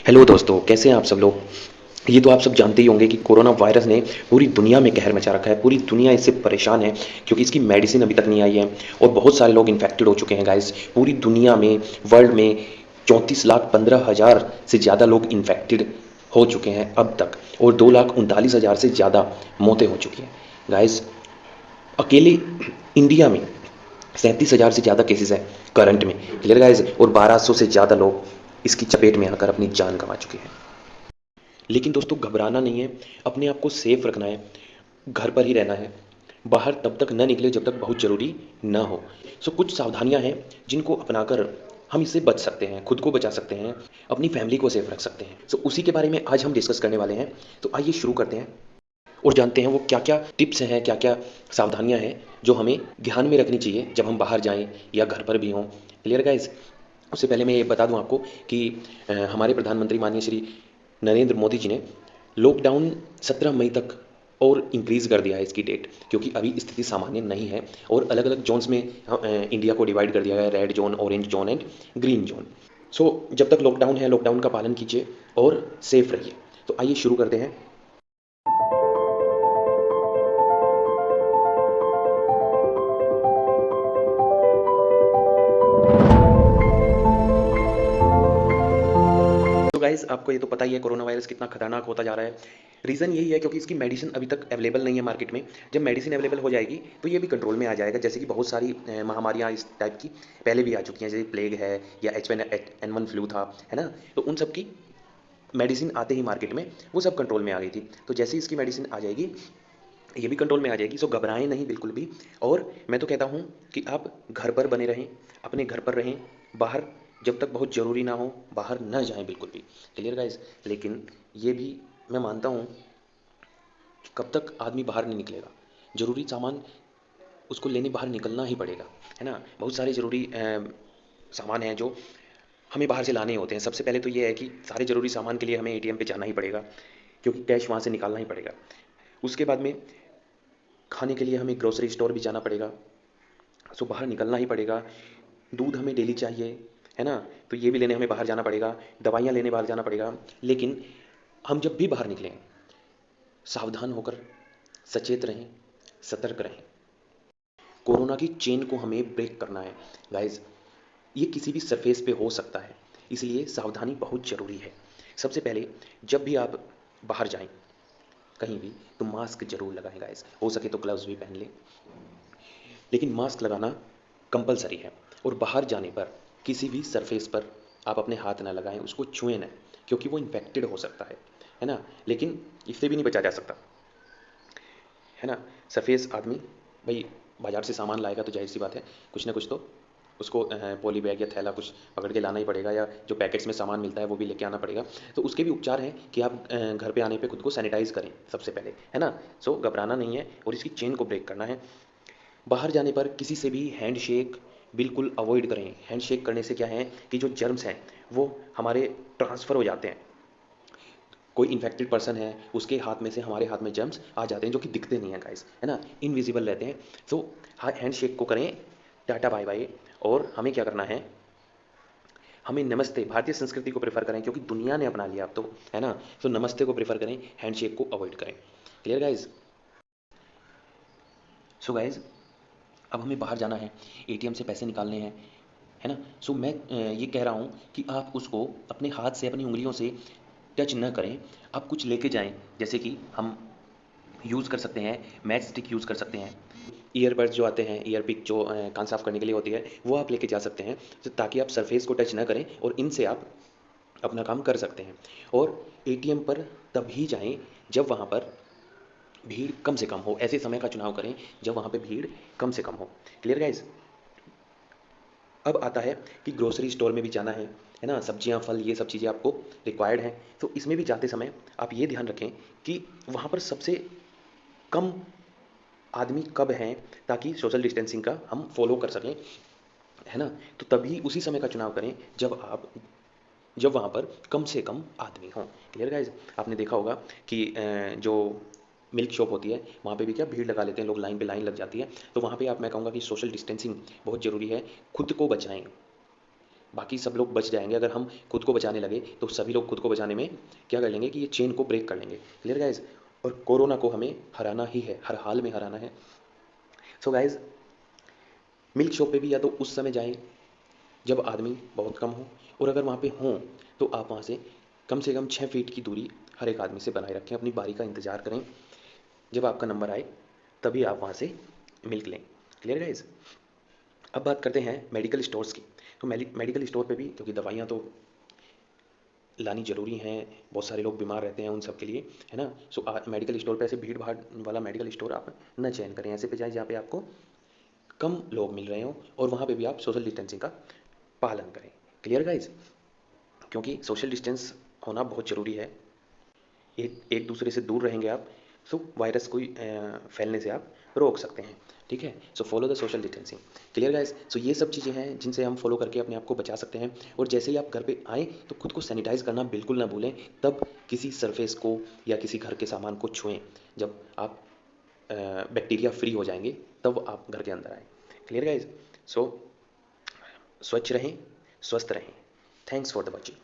Hello दोस्तों, कैसे हैं आप सब लोग। ये तो आप सब जानते ही होंगे कि कोरोना वायरस ने पूरी दुनिया में कहर मचा रखा है। पूरी दुनिया इससे परेशान है क्योंकि इसकी मेडिसिन अभी तक नहीं आई है और बहुत सारे लोग इन्फेक्टेड हो चुके हैं गाइस। पूरी दुनिया में, वर्ल्ड में 34,15,000 से ज़्यादा लोग इन्फेक्टेड हो चुके हैं अब तक और 2,39,000 से ज़्यादा मौतें हो चुकी हैं गाइस। अकेले इंडिया में 37,000 से ज़्यादा केसेस हैं करंट में, क्लियर गाइस, और 1,200 से ज़्यादा लोग इसकी चपेट में आकर अपनी जान गंवा चुके हैं। लेकिन दोस्तों, घबराना नहीं है, अपने आप को सेफ रखना है, घर पर ही रहना है, बाहर तब तक न निकले जब तक बहुत ज़रूरी ना हो। सो कुछ सावधानियां हैं जिनको अपनाकर हम इससे बच सकते हैं, खुद को बचा सकते हैं, अपनी फैमिली को सेफ रख सकते हैं। सो उसी के बारे में आज हम डिस्कस करने वाले हैं। तो आइए शुरू करते हैं और जानते हैं वो क्या क्या टिप्स हैं, क्या क्या सावधानियां हैं जो हमें ध्यान में रखनी चाहिए जब हम बाहर जाएं या घर पर भी हों। Clear guys. उससे पहले मैं ये बता दूं आपको कि हमारे प्रधानमंत्री माननीय श्री नरेंद्र मोदी जी ने लॉकडाउन 17 मई तक और इंक्रीज़ कर दिया है इसकी डेट, क्योंकि अभी स्थिति सामान्य नहीं है और अलग अलग जोन्स में इंडिया को डिवाइड कर दिया गया है, red zone, orange zone and green zone. So जब तक लॉकडाउन है, लॉकडाउन का पालन कीजिए और सेफ रहिए। तो आइए शुरू करते हैं। तो गाइस, आपको ये तो पता ही है कोरोना वायरस कितना खतरनाक होता जा रहा है। रीज़न यही है क्योंकि इसकी मेडिसिन अभी तक अवेलेबल नहीं है मार्केट में। जब मेडिसिन अवेलेबल हो जाएगी तो ये भी कंट्रोल में आ जाएगा। जैसे कि बहुत सारी महामारियाँ इस टाइप की पहले भी आ चुकी हैं, जैसे प्लेग है या H1N1 फ्लू था, है ना। तो उन सब की मेडिसिन आते ही मार्केट में वो सब कंट्रोल में आ गई थी। तो जैसे ही इसकी मेडिसिन आ जाएगी ये भी कंट्रोल में आ जाएगी। सो घबराएं नहीं बिल्कुल भी। और मैं तो कहता हूँ कि आप घर पर बने रहें, अपने घर पर रहें, बाहर जब तक बहुत ज़रूरी ना हो बाहर न जाएं बिल्कुल भी। Clear guys. लेकिन ये भी मैं मानता हूँ कि कब तक आदमी बाहर नहीं निकलेगा, ज़रूरी सामान उसको लेने बाहर निकलना ही पड़ेगा, है ना। बहुत सारे ज़रूरी सामान हैं जो हमें बाहर से लाने होते हैं। सबसे पहले तो ये है कि सारे ज़रूरी सामान के लिए हमें एटीएम पे जाना ही पड़ेगा, क्योंकि कैश वहाँ से निकालना ही पड़ेगा। उसके बाद में खाने के लिए हमें ग्रोसरी स्टोर भी जाना पड़ेगा, सो बाहर निकलना ही पड़ेगा। दूध हमें डेली चाहिए, है ना, तो ये भी लेने हमें बाहर जाना पड़ेगा। दवाइयाँ लेने बाहर जाना पड़ेगा। लेकिन हम जब भी बाहर निकलें सावधान होकर, सचेत रहें, सतर्क रहें। कोरोना की चेन को हमें ब्रेक करना है गाइज। ये किसी भी सरफेस पे हो सकता है, इसलिए सावधानी बहुत ज़रूरी है। सबसे पहले, जब भी आप बाहर जाएं कहीं भी, तो मास्क जरूर लगाएं गाइज। हो सके तो ग्लव्स भी पहन लें, लेकिन मास्क लगाना कंपलसरी है। और बाहर जाने पर किसी भी सरफेस पर आप अपने हाथ ना लगाएं, उसको छुएं ना, क्योंकि वो इन्फेक्टेड हो सकता है ना। लेकिन इससे भी नहीं बचा जा सकता, है ना। सरफेस आदमी भाई बाजार से सामान लाएगा तो जाहिर सी बात है कुछ ना कुछ तो उसको पॉली बैग या थैला कुछ पकड़ के लाना ही पड़ेगा, या जो पैकेट्स में सामान मिलता है वो भी लेके आना पड़ेगा। तो उसके भी उपचार हैं कि आप घर पे आने पे खुद को सैनिटाइज करें सबसे पहले, है ना। सो घबराना नहीं है और इसकी चेन को ब्रेक करना है। बाहर जाने पर किसी से भी हैंडशेक बिल्कुल अवॉइड करें। हैंडशेक करने से क्या है कि जो जर्म्स हैं वो हमारे ट्रांसफ़र हो जाते हैं। कोई इन्फेक्टेड पर्सन है, उसके हाथ में से हमारे हाथ में जर्म्स आ जाते हैं जो कि दिखते नहीं हैं गाइस, है ना, इनविजिबल रहते हैं। तो हैंडशेक को करें, टाटा बाय बाय। और हमें क्या करना है, हमें नमस्ते, भारतीय संस्कृति को प्रेफर करें क्योंकि दुनिया ने अपना लिया अब तो, है ना। तो नमस्ते को प्रेफर करें, हैंडशेक को अवॉइड करें। Clear guys. सो गाइज, अब हमें बाहर जाना है, एटीएम से पैसे निकालने हैं, है ना। सो मैं ये कह रहा हूँ कि आप उसको अपने हाथ से, अपनी उंगलियों से टच न करें। आप कुछ लेके जाएं, जैसे कि हम यूज़ कर सकते हैं, मैच स्टिक यूज़ कर सकते हैं। ईयरबड्स जो आते हैं, ईयर पिक जो कान साफ करने के लिए होती है, वो आप लेके जा सकते हैं, तो ताकि आप सरफेस को टच ना करें और इनसे आप अपना काम कर सकते हैं। और एटीएम पर तभी जाएं जब वहाँ पर भीड़ कम से कम हो। ऐसे समय का चुनाव करें जब वहाँ पे भीड़ कम से कम हो। Clear guys. अब आता है कि ग्रोसरी स्टोर में भी जाना है ना, सब्जियां, फल, ये सब चीज़ें आपको रिक्वायर्ड हैं। तो इसमें भी जाते समय आप ये ध्यान रखें कि वहाँ पर सबसे कम आदमी कब हैं, ताकि सोशल डिस्टेंसिंग का हम फॉलो कर सकें, है ना। तो तभी उसी समय का चुनाव करें जब वहाँ पर कम से कम आदमी हों। Clear guys. आपने देखा होगा कि जो मिल्क शॉप होती है वहाँ पे भी क्या भीड़ लगा लेते हैं लोग, लाइन पे लाइन लग जाती है। तो वहाँ पे आप, मैं कहूँगा कि सोशल डिस्टेंसिंग बहुत ज़रूरी है। खुद को बचाएं, बाकी सब लोग बच जाएंगे। अगर हम खुद को बचाने लगे तो सभी लोग खुद को बचाने में क्या कर लेंगे कि ये चेन को ब्रेक कर लेंगे। Clear guys? और कोरोना को हमें हराना ही है, हर हाल में हराना है। सो गाइज, मिल्क शॉप पे भी या तो उस समय जाएं जब आदमी बहुत कम हो, और अगर वहाँ पे हों तो आप वहाँ से कम 6 फीट की दूरी हर एक आदमी से बनाए रखें। अपनी बारी का इंतज़ार करें, जब आपका नंबर आए तभी आप वहाँ से मिल्क लें। Clear guys? अब बात करते हैं मेडिकल स्टोर्स की। तो मेडिकल स्टोर पे भी, क्योंकि दवाइयाँ तो लानी ज़रूरी हैं, बहुत सारे लोग बीमार रहते हैं उन सब के लिए, है ना। सो मेडिकल स्टोर पे ऐसे भीड़ भाड़ वाला मेडिकल स्टोर आप न चयन करें। ऐसे पे जाएं जहाँ पे आपको कम लोग मिल रहे हों, और वहाँ पे भी आप सोशल डिस्टेंसिंग का पालन करें। Clear guys? क्योंकि सोशल डिस्टेंस होना बहुत ज़रूरी है। एक एक दूसरे से दूर रहेंगे आप, सो वायरस को फैलने से आप रोक सकते हैं। ठीक है? So follow the social distancing. Clear guys? So ये सब चीज़ें हैं जिनसे हम फॉलो करके अपने आप को बचा सकते हैं। और जैसे ही आप घर पे आएँ तो खुद को सैनिटाइज करना बिल्कुल ना भूलें। तब किसी सरफेस को या किसी घर के सामान को छुएं। जब आप बैक्टीरिया फ्री हो जाएंगे तब आप घर के अंदर आएँ। Clear guys? सो स्वच्छ रहें, स्वस्थ रहें। Thanks for the watching.